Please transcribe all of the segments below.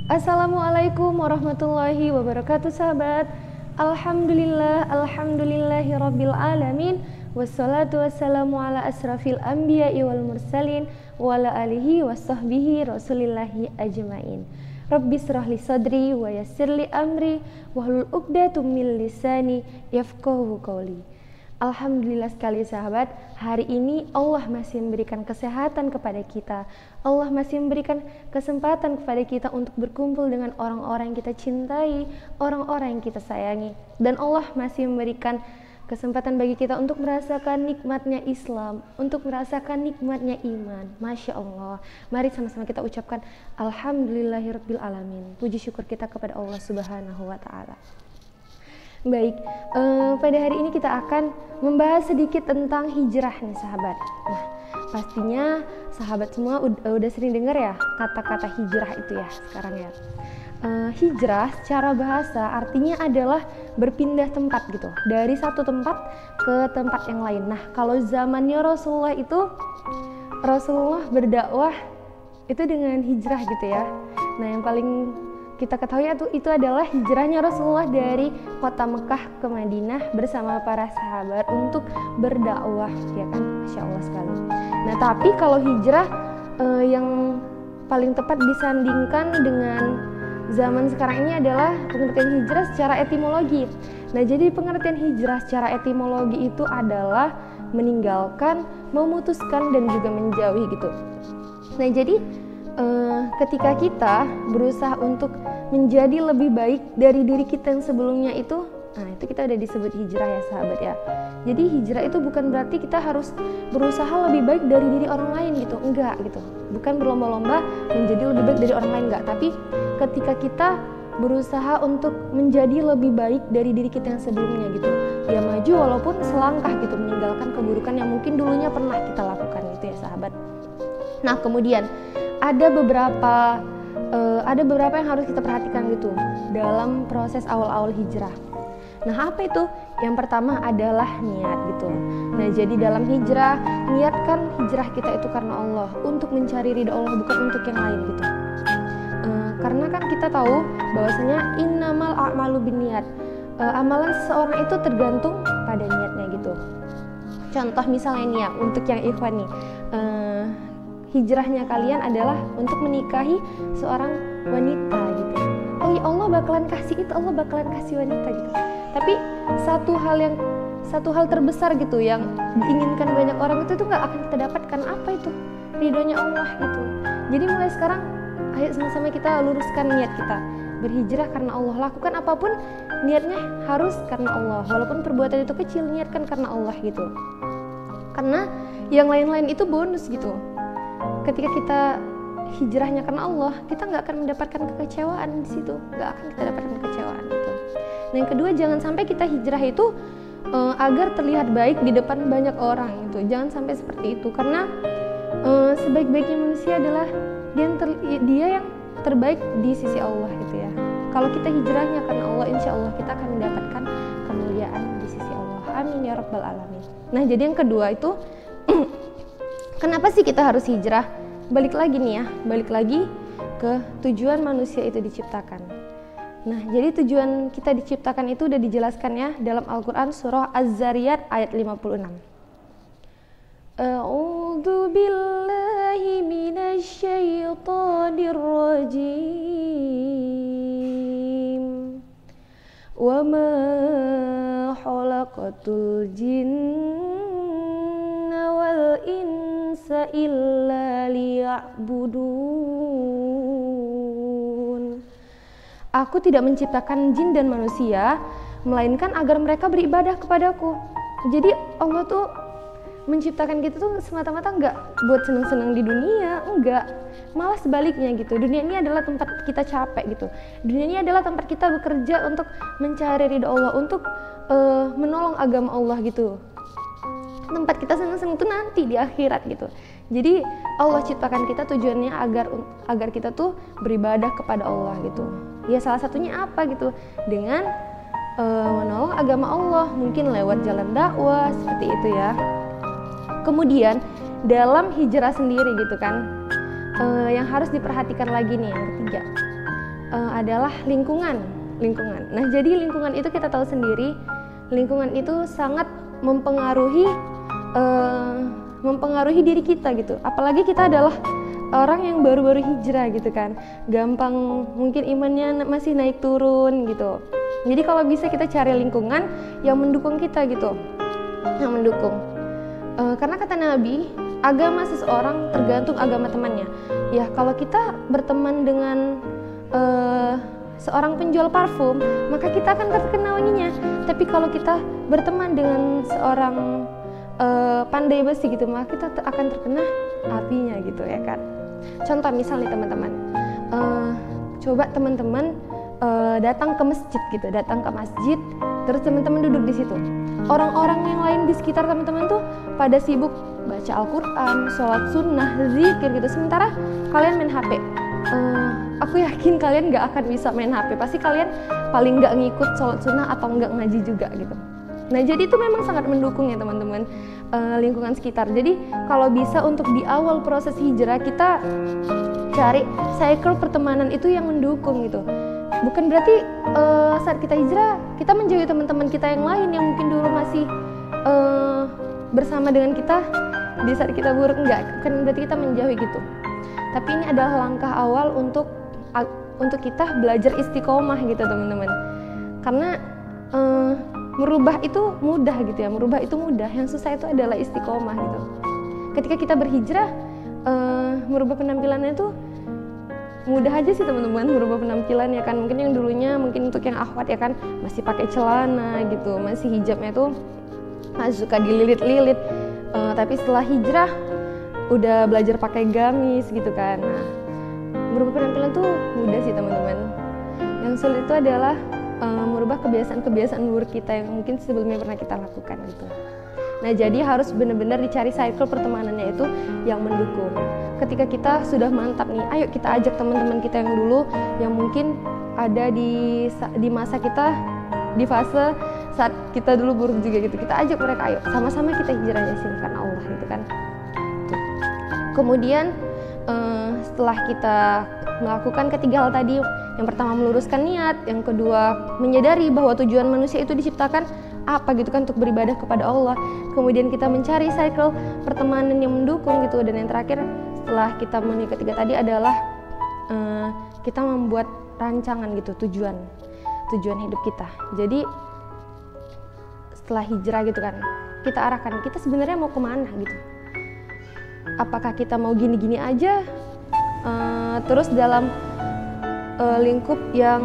Assalamualaikum warahmatullahi wabarakatuh sahabat. Alhamdulillahi rabbil alamin. Wassalatu wassalamu ala asrafil anbiya'i wal mursalin wa ala alihi wasahbihi rasulillahi ajmain. Rabbi srahli sadri wa yassirli amri wahlul uqdatum min lisani yafqahu qawli. Alhamdulillah sekali sahabat, hari ini Allah masih memberikan kesehatan kepada kita. Allah masih memberikan kesempatan kepada kita untuk berkumpul dengan orang-orang yang kita cintai, orang-orang yang kita sayangi. Dan Allah masih memberikan kesempatan bagi kita untuk merasakan nikmatnya Islam, untuk merasakan nikmatnya iman. Masya Allah. Mari sama-sama kita ucapkan Alhamdulillahirabbil alamin. Puji syukur kita kepada Allah Subhanahu wa taala. Baik, pada hari ini kita akan membahas sedikit tentang hijrah nih sahabat. Nah, pastinya sahabat semua udah sering dengar ya kata-kata hijrah itu ya sekarang ya. Hijrah secara bahasa artinya adalah berpindah tempat gitu, dari satu tempat ke tempat yang lain. Nah, kalau zamannya Rasulullah itu, Rasulullah berdakwah itu dengan hijrah gitu ya. Nah, yang paling kita ketahui itu adalah hijrahnya Rasulullah dari kota Mekah ke Madinah bersama para sahabat untuk berdakwah, ya kan, Masya Allah sekali. Nah, tapi kalau hijrah yang paling tepat disandingkan dengan zaman sekarang ini adalah pengertian hijrah secara etimologi. Nah, jadi pengertian hijrah secara etimologi itu adalah meninggalkan, memutuskan, dan juga menjauhi gitu. Nah, jadi ketika kita berusaha untuk menjadi lebih baik dari diri kita yang sebelumnya itu, nah itu kita udah disebut hijrah ya sahabat ya. Jadi hijrah itu bukan berarti kita harus berusaha lebih baik dari diri orang lain gitu, enggak gitu. Bukan berlomba-lomba menjadi lebih baik dari orang lain, enggak. Tapi ketika kita berusaha untuk menjadi lebih baik dari diri kita yang sebelumnya gitu, ya maju walaupun selangkah gitu, meninggalkan keburukan yang mungkin dulunya pernah kita lakukan gitu ya sahabat. Nah, kemudian ada beberapa yang harus kita perhatikan gitu dalam proses awal-awal hijrah. Nah, apa itu? Yang pertama adalah niat gitu. Nah, jadi dalam hijrah, niatkan hijrah kita itu karena Allah, untuk mencari ridha Allah, bukan untuk yang lain gitu. Karena kan kita tahu bahwasanya innamal a'malu binniyat. Amalan seseorang itu tergantung pada niatnya gitu. Contoh misalnya nih ya, untuk yang ikhwan nih, hijrahnya kalian adalah untuk menikahi seorang wanita gitu. Oh ya, Allah bakalan kasih itu, Allah bakalan kasih wanita gitu. Tapi satu hal terbesar gitu yang diinginkan banyak orang itu nggak akan kita dapatkan. Apa itu? Ridhonya Allah gitu. Jadi mulai sekarang ayo sama-sama kita luruskan niat kita. Berhijrah karena Allah, lakukan apapun niatnya harus karena Allah. Walaupun perbuatan itu kecil, niatkan karena Allah gitu. Karena yang lain-lain itu bonus gitu. Ketika kita hijrahnya karena Allah, kita nggak akan mendapatkan kekecewaan di situ, nggak akan kita dapatkan kekecewaan gitu. Nah, yang kedua, jangan sampai kita hijrah itu agar terlihat baik di depan banyak orang gitu. Jangan sampai seperti itu, karena sebaik-baiknya manusia adalah dia yang terbaik di sisi Allah gitu ya. Kalau kita hijrahnya karena Allah, insya Allah kita akan mendapatkan kemuliaan di sisi Allah. Amin ya rabbal alamin. Nah, jadi yang kedua itu kenapa sih kita harus hijrah? Balik lagi ke tujuan manusia itu diciptakan. Nah, jadi tujuan kita diciptakan itu udah dijelaskan ya dalam Al-Quran surah Az-Zariyat ayat 56. A'udzu billahi minasy syaithanir rajim. Wa ma khalaqatul jinna wal insa illa liya'budun. Aku tidak menciptakan jin dan manusia melainkan agar mereka beribadah kepadaku. Jadi Allah tuh menciptakan kita tuh semata-mata enggak buat seneng-seneng di dunia, enggak. Malah sebaliknya gitu. Dunia ini adalah tempat kita capek gitu. Dunia ini adalah tempat kita bekerja untuk mencari ridha Allah, untuk menolong agama Allah gitu. Tempat kita seneng-seneng itu nanti di akhirat gitu. Jadi Allah ciptakan kita tujuannya agar kita tuh beribadah kepada Allah gitu. Ya salah satunya apa gitu? Dengan menolong agama Allah, mungkin lewat jalan dakwah seperti itu ya. Kemudian dalam hijrah sendiri gitu kan, yang harus diperhatikan lagi nih yang ketiga, adalah lingkungan. Nah, jadi lingkungan itu kita tahu sendiri, lingkungan itu sangat mempengaruhi diri kita gitu. Apalagi kita adalah orang yang baru-baru hijrah gitu kan, gampang mungkin imannya masih naik turun gitu. Jadi kalau bisa kita cari lingkungan yang mendukung kita gitu, yang mendukung. Karena kata Nabi, agama seseorang tergantung agama temannya. Ya, kalau kita berteman dengan seorang penjual parfum, maka kita akan terkena wanginya. Tapi kalau kita berteman dengan seorang pandai besi gitu, maka kita akan terkena apinya gitu ya kan. Contoh misal nih teman-teman, coba teman-teman datang ke masjid gitu, terus teman-teman duduk di situ. Orang-orang yang lain di sekitar teman-teman tuh pada sibuk baca Al-Quran, sholat sunnah, zikir gitu, sementara kalian main HP. Aku yakin kalian gak akan bisa main HP, pasti kalian paling gak ngikut sholat sunnah atau gak ngaji juga gitu. Nah, jadi itu memang sangat mendukung ya teman-teman, lingkungan sekitar. Jadi kalau bisa untuk di awal proses hijrah kita cari cycle pertemanan itu yang mendukung gitu. Bukan berarti saat kita hijrah kita menjauhi teman-teman kita yang lain yang mungkin dulu masih bersama dengan kita di saat kita buruk, enggak, bukan berarti kita menjauhi gitu. Tapi ini adalah langkah awal untuk kita belajar istiqomah gitu teman-teman. Karena merubah itu mudah gitu ya, yang susah itu adalah istiqomah gitu. Ketika kita berhijrah, merubah penampilannya itu mudah aja sih teman-teman, merubah penampilan ya kan. Mungkin yang dulunya, mungkin untuk yang akhwat ya kan, masih pakai celana gitu, masih hijabnya tuh masih suka dililit-lilit. Tapi setelah hijrah, udah belajar pakai gamis gitu kan. Nah, merubah penampilan tuh mudah sih teman-teman. Yang sulit itu adalah merubah kebiasaan-kebiasaan buruk kita yang mungkin sebelumnya pernah kita lakukan gitu. Nah, jadi harus benar-benar dicari cycle pertemanannya itu yang mendukung. Ketika kita sudah mantap nih, ayo kita ajak teman-teman kita yang dulu yang mungkin ada di masa kita di fase saat kita dulu buruk juga gitu. Kita ajak mereka, ayo sama-sama kita hijrah ya sini karena Allah gitu kan. Kemudian setelah kita melakukan ketiga hal tadi, yang pertama meluruskan niat, yang kedua menyadari bahwa tujuan manusia itu diciptakan apa gitu kan, untuk beribadah kepada Allah. Kemudian kita mencari cycle pertemanan yang mendukung gitu, dan yang terakhir setelah kita memenuhi ketiga tadi adalah kita membuat rancangan gitu, tujuan hidup kita. Jadi setelah hijrah gitu kan, kita arahkan kita sebenarnya mau kemana gitu. Apakah kita mau gini-gini aja terus dalam lingkup yang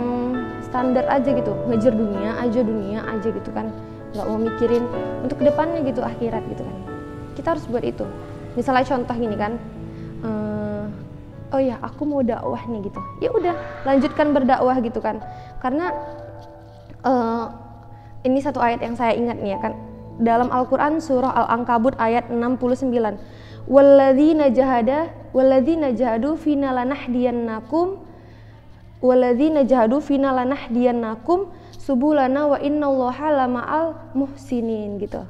standar aja gitu, ngejar dunia aja gitu kan, nggak mau mikirin untuk kedepannya gitu, akhirat gitu kan. Kita harus buat itu. Misalnya contoh gini kan, oh ya aku mau dakwah nih gitu, ya udah lanjutkan berdakwah gitu kan. Karena ini satu ayat yang saya ingat nih ya kan, dalam Al-Quran surah Al-Ankabut ayat 69, walladzina jahadu fina lanahdiyannakum subulana wa innallaha lama'al muhsinin gitu.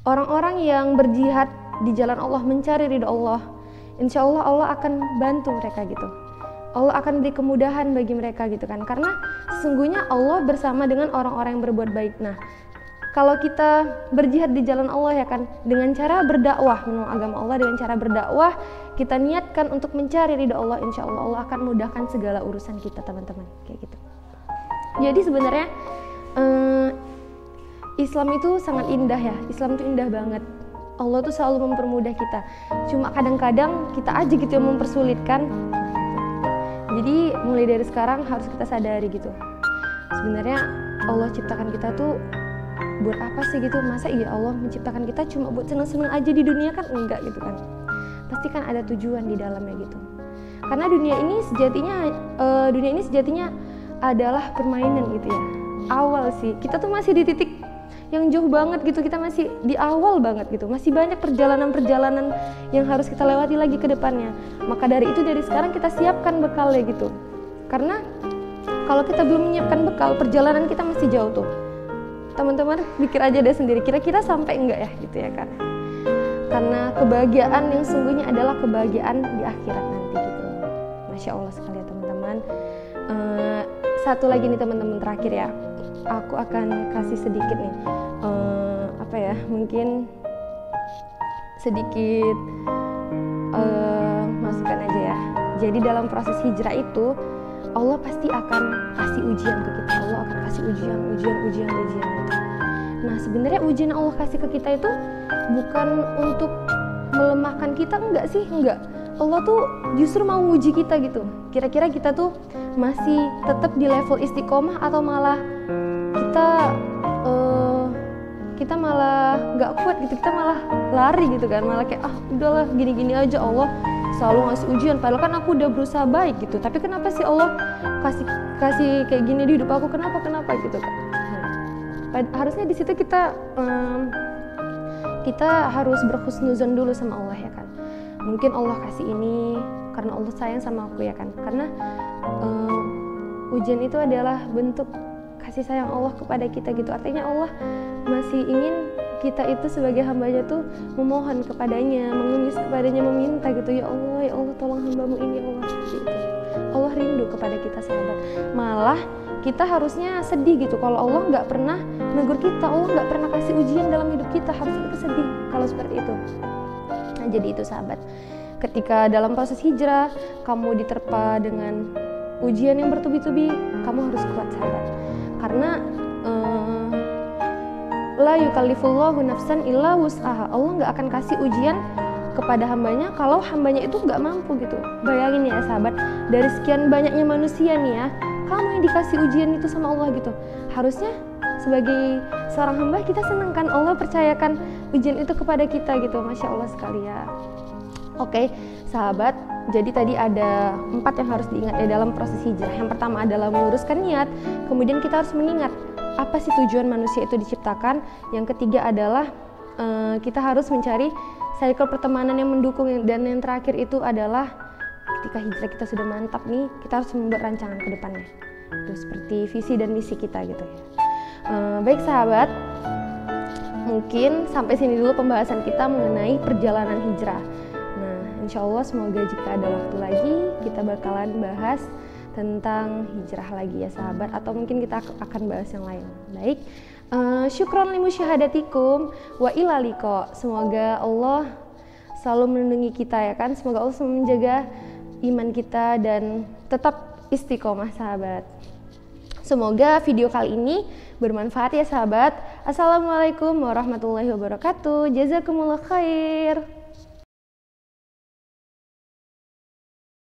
Orang-orang yang berjihad di jalan Allah, mencari ridha Allah, insya Allah Allah akan bantu mereka gitu. Allah akan beri kemudahan bagi mereka gitu kan. Karena sesungguhnya Allah bersama dengan orang-orang yang berbuat baik. Nah, kalau kita berjihad di jalan Allah ya kan, dengan cara berdakwah menolong agama Allah, dengan cara berdakwah kita niatkan untuk mencari ridha Allah, insya Allah Allah akan mudahkan segala urusan kita teman-teman, kayak gitu. Jadi sebenarnya Islam itu sangat indah ya, Islam itu indah banget. Allah tuh selalu mempermudah kita, cuma kadang-kadang kita aja gitu yang mempersulitkan. Jadi mulai dari sekarang harus kita sadari gitu, sebenarnya Allah ciptakan kita tuh buat apa sih gitu. Masa iya Allah menciptakan kita cuma buat seneng-seneng aja di dunia kan, enggak gitu kan. Pasti kan ada tujuan di dalamnya gitu. Karena dunia ini sejatinya adalah permainan gitu ya. Awal sih kita tuh masih di titik yang jauh banget gitu, kita masih di awal banget gitu, masih banyak perjalanan yang harus kita lewati lagi ke depannya. Maka dari itu dari sekarang kita siapkan bekalnya gitu. Karena kalau kita belum menyiapkan bekal, perjalanan kita masih jauh tuh. Teman-teman pikir aja deh sendiri, kira-kira sampai enggak ya gitu ya kan. Karena kebahagiaan yang sungguhnya adalah kebahagiaan di akhirat nanti gitu. Masya Allah sekali ya teman-teman. Satu lagi nih teman-teman, terakhir ya, aku akan kasih sedikit nih mungkin sedikit masukan aja ya. Jadi dalam proses hijrah itu Allah pasti akan kasih ujian ke kita. Allah akan kasih ujian gitu. Nah sebenarnya ujian yang Allah kasih ke kita itu bukan untuk melemahkan kita, enggak. Allah tuh justru mau uji kita gitu. Kira-kira kita tuh masih tetap di level istiqomah atau malah kita malah nggak kuat gitu, kita malah lari gitu kan, malah kayak udahlah gini-gini aja, Allah selalu ngasih ujian padahal kan aku udah berusaha baik gitu, tapi kenapa sih Allah kasih kayak gini di hidup aku, kenapa gitu kan. Harusnya di situ kita harus berhusnuzon dulu sama Allah ya kan. Mungkin Allah kasih ini karena Allah sayang sama aku ya kan, karena ujian itu adalah bentuk kasih sayang Allah kepada kita gitu. Artinya Allah masih ingin kita itu sebagai hambanya tuh memohon kepadanya, mengemis kepadanya, meminta gitu, ya Allah tolong hambamu ini ya Allah, seperti itu. Allah rindu kepada kita sahabat. Malah kita harusnya sedih gitu kalau Allah nggak pernah negur kita, Allah nggak pernah kasih ujian dalam hidup kita, harusnya kita sedih kalau seperti itu. Nah jadi itu sahabat, ketika dalam proses hijrah kamu diterpa dengan ujian yang bertubi-tubi, kamu harus kuat sahabat, karena la yukallifullahu nafsan illa wus'aha. Allah nggak akan kasih ujian kepada hambanya kalau hambanya itu nggak mampu gitu. Bayangin ya sahabat, dari sekian banyaknya manusia nih ya, kamu yang dikasih ujian itu sama Allah gitu. Harusnya sebagai seorang hamba kita senang kan Allah percayakan ujian itu kepada kita gitu. Masya Allah sekali ya. Oke sahabat, jadi tadi ada 4 yang harus diingat ya dalam proses hijrah. Yang pertama adalah meluruskan niat, kemudian kita harus mengingat apa sih tujuan manusia itu diciptakan. Yang ketiga adalah kita harus mencari circle pertemanan yang mendukung, dan yang terakhir itu adalah ketika hijrah kita sudah mantap nih, kita harus membuat rancangan ke depannya. Itu seperti visi dan misi kita gitu ya. Baik sahabat, mungkin sampai sini dulu pembahasan kita mengenai perjalanan hijrah. Nah, insya Allah semoga jika ada waktu lagi kita bakalan bahas tentang hijrah lagi ya sahabat, atau mungkin kita akan bahas yang lain. Baik, syukron limusyahadatikum wa ila liqa. Semoga Allah selalu melindungi kita ya kan, semoga Allah selalu menjaga iman kita dan tetap istiqomah sahabat. Semoga video kali ini bermanfaat ya sahabat. Assalamualaikum warahmatullahi wabarakatuh. Jazakumullah khair.